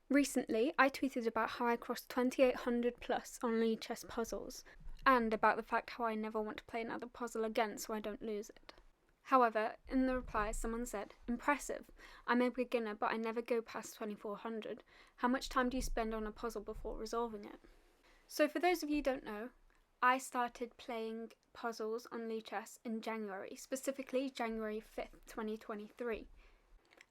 Recently, I tweeted about how I crossed 2800 plus on Lichess puzzles, and about the fact how I never want to play another puzzle again so I don't lose it. However, in the reply, someone said, "Impressive. I'm a beginner, but I never go past 2400. How much time do you spend on a puzzle before resolving it?" So for those of you who don't know, I started playing puzzles on Lichess in January, specifically January 5th, 2023.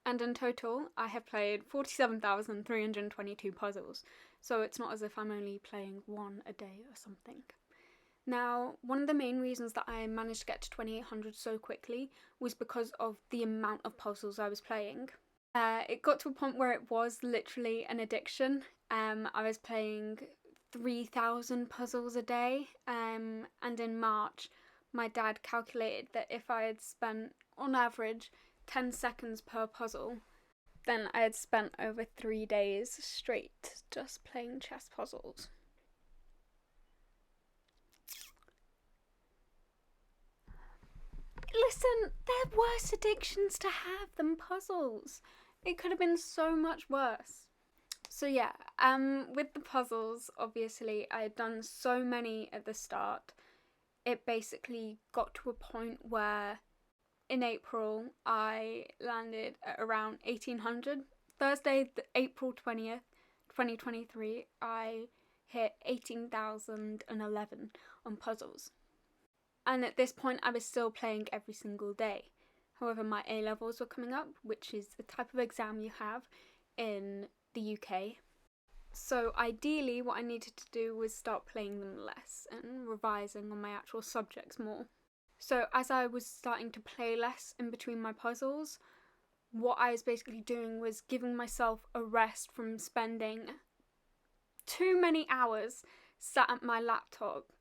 And in total, I have played 47,322 puzzles, so it's not as if I'm only playing one a day or something. Now, one of the main reasons that I managed to get to 2800 so quickly was because of the amount of puzzles I was playing. It got to a point where it was literally an addiction. I was playing 3,000 puzzles a day, and in March, my dad calculated that if I had spent, on average, 10 seconds per puzzle, then I had spent over 3 days straight just playing chess puzzles. Listen, there are worse addictions to have than puzzles. It could have been so much worse. So yeah, with the puzzles, obviously, I had done so many at the start. It basically got to a point where in April I landed at around 1800. Thursday, April 20th, 2023, I hit 18,011 on puzzles. And at this point I was still playing every single day. However, my A-levels were coming up, which is the type of exam you have in the UK. So ideally what I needed to do was start playing them less and revising on my actual subjects more. So as I was starting to play less in between my puzzles, what I was basically doing was giving myself a rest from spending too many hours sat at my laptop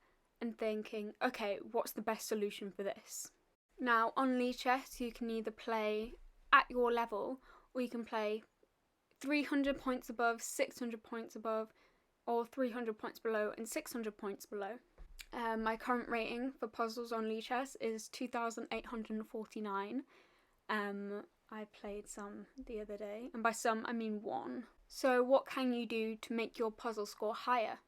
and thinking, okay, what's the best solution for this? Now, on Lichess, you can either play at your level, or you can play 300 points above, 600 points above, or 300 points below and 600 points below. My current rating for puzzles on Lichess is 2,849. I played some the other day, and by some I mean one. So what can you do to make your puzzle score higher?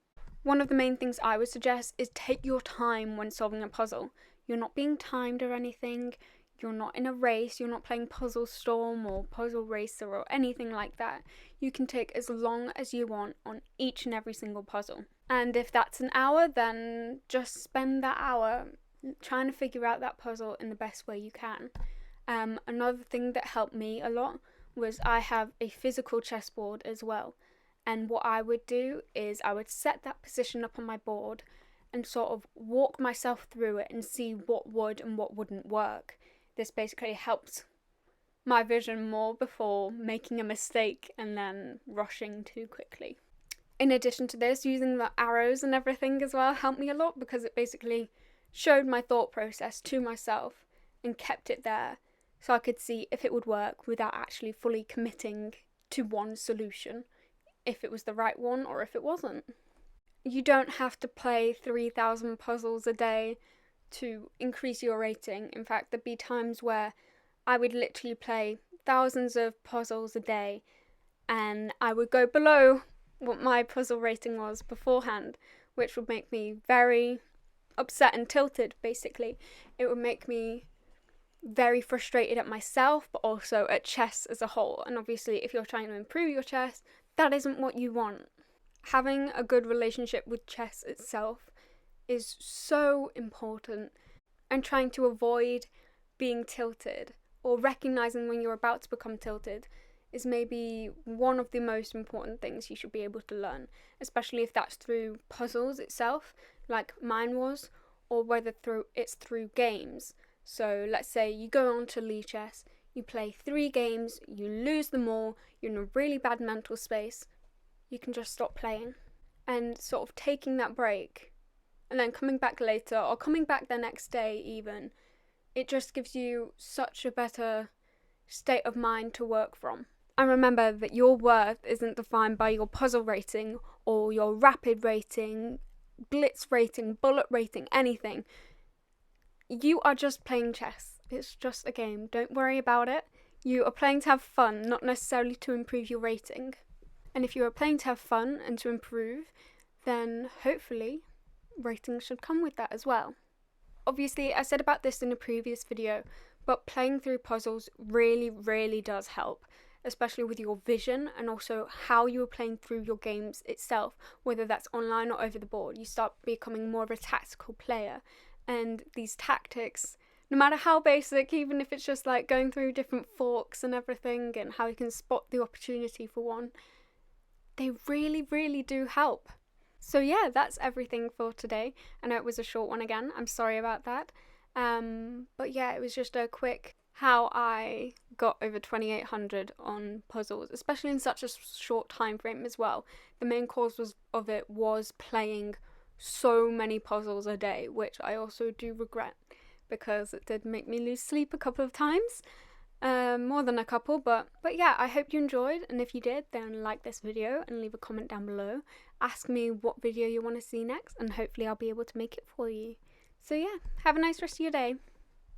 One of the main things I would suggest is take your time when solving a puzzle. You're not being timed or anything, you're not in a race, you're not playing Puzzle Storm or Puzzle Racer or anything like that. You can take as long as you want on each and every single puzzle. And if that's an hour, then just spend that hour trying to figure out that puzzle in the best way you can. Another thing that helped me a lot was I have a physical chessboard as well. And what I would do is I would set that position up on my board and sort of walk myself through it and see what would and what wouldn't work. This basically helps my vision more before making a mistake and then rushing too quickly. In addition to this, using the arrows and everything as well helped me a lot because it basically showed my thought process to myself and kept it there so I could see if it would work without actually fully committing to one solution, if it was the right one or if it wasn't. You don't have to play 3,000 puzzles a day to increase your rating. In fact, there'd be times where I would literally play thousands of puzzles a day and I would go below what my puzzle rating was beforehand, which would make me very upset and tilted, basically. It would make me very frustrated at myself, but also at chess as a whole. And obviously, if you're trying to improve your chess, that isn't what you want. Having a good relationship with chess itself is so important, and trying to avoid being tilted or recognizing when you're about to become tilted is maybe one of the most important things you should be able to learn, especially if that's through puzzles itself, like mine was, or whether it's through games. So let's say you go on to Lichess, you play 3 games, you lose them all, you're in a really bad mental space, you can just stop playing. And sort of taking that break and then coming back later or coming back the next day even, it just gives you such a better state of mind to work from. And remember that your worth isn't defined by your puzzle rating or your rapid rating, blitz rating, bullet rating, anything. You are just playing chess. It's just a game. Don't worry about it. You are playing to have fun, not necessarily to improve your rating. And if you are playing to have fun and to improve, then hopefully ratings should come with that as well. Obviously, I said about this in a previous video, but playing through puzzles really does help, especially with your vision and also how you are playing through your games itself, whether that's online or over the board. You start becoming more of a tactical player, and these tactics, no matter how basic, even if it's just like going through different forks and everything and how you can spot the opportunity for one, they really do help. So yeah, that's everything for today. I know it was a short one again, I'm sorry about that. But yeah, it was just a quick how I got over 2800 on puzzles, especially in such a short time frame as well. The main cause of it was playing so many puzzles a day, which I also do regret because it did make me lose sleep a couple of times. More than a couple, but yeah, I hope you enjoyed, and if you did, then like this video and leave a comment down below. Ask me what video you want to see next, and hopefully I'll be able to make it for you. So yeah, have a nice rest of your day.